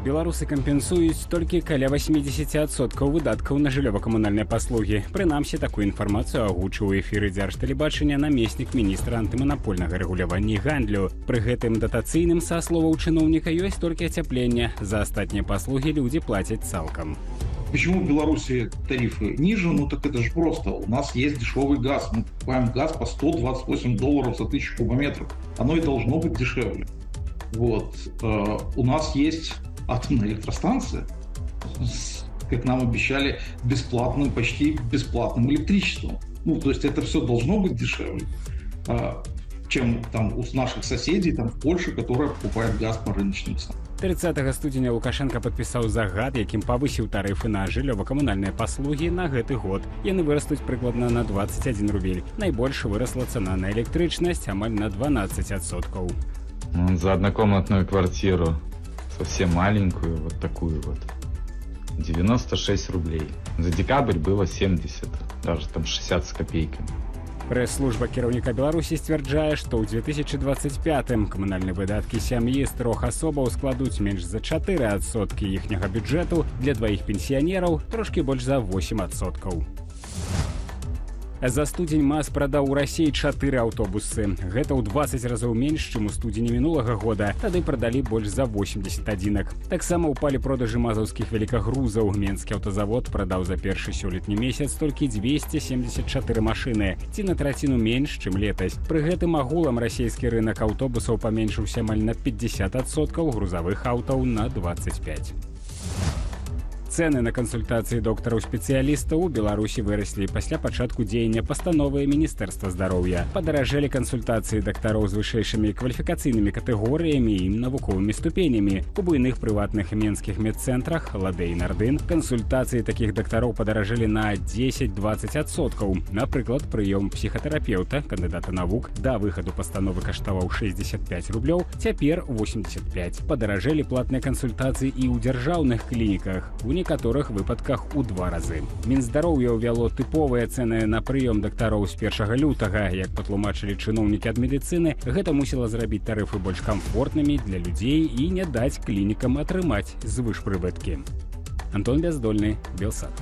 беларусы кампенсуюць толькі каля 80% выдаткаў на жыллёва-камунальныя паслугі. Прынамсі, такую інфармацыю агучыў у эфіры дзяржтэлебачання намеснік міністра антыманапольнага рэгулявання і гандлю. Пры гэтым датацыйным, са словаў чыноўніка, ёсць толькі ацяпленне. За астатнія паслугі людзі плацяць цалкам. Почему в Беларуси тарифы ниже? Ну так это же просто. У нас есть дешевый газ. Мы покупаем газ по $128 за 1000 кубометров. Оно и должно быть дешевле. Вот. У нас есть атомная электростанция, как нам обещали, бесплатным, почти бесплатным электричеством. Ну, то есть это все должно быть дешевле, чем там у наших соседей там, в Польше, которая покупает газ по рыночным ценам. 30 студзеня Лукашенко падпісаў загад, якім павысіў тарыфы на жыллёва-камунальныя паслугі на гэты год. Яны вырастуць прыкладна на 21 рубель. Найбольш вырасла цана на электрычнасць амаль на 12%. За однокомнатную квартиру, совсем маленькую, вот такую вот, 96 рублей. За декабрь было 70, даже там 60 с копейками. Прэс-служба кіраўніка Беларусі сцвярджае, што ў 2025-м камунальныя выдаткі сям'і з 3 асобаў складуць менш за 4% іхняга бюджэту, для дваіх пенсіянераў трошкі больш за 8%. За студзень МАЗ прадаў у Расіі 4 аўтобусы. Гэта ў 20 разоў менш, чым у студзені мінулага года. Тады прадалі больш за 80 адзінак. Таксама ўпалі продажы мазаўскіх велікагрузаў. Менскі аўтазавод прадаў за першы сёлетні месяц толькі 274 машыны, ці на траціну менш, чым летась. Пры гэтым агулам расійскі рынак аўтобусаў паменшыўся амаль на 50%, грузавых аўтаў на 25%. Цэны на кансультацыі доктараў-спецыялістаў у Беларусі выраслі пасля пачатку дзеяння пастановы Міністэрства здароўя. Падаражэлі кансультацыі дактароў з вышэйшымі кваліфікацыйнымі катэгорыямі і навуковымі ступенямі. У буйных прыватных і менскіх медцэнтрах «Ладэ» і «Нардын» кансультацыі такіх дактароў падаражэлі на 10-20%. Напрыклад, прыём псіхатэрапеўта, кандыдата навук, да выхаду пастановы каштаваў 65 рублёў, цяпер 85. Падаражэлі платныя кансультацыі і ў дзяржаўных клініках. У некаторых выпадках у 2 разы. Мінздароўя ўвяло тыповыя цэны на прыём дактароў з 1 лютага. Як патлумачылі чыноўнікі ад медыцыны, гэта мусіла зрабіць тарыфы больш камфортнымі для людзей і не даць клінікам атрымаць звышпрыбыткі. Антон Бяздольны, Белсат.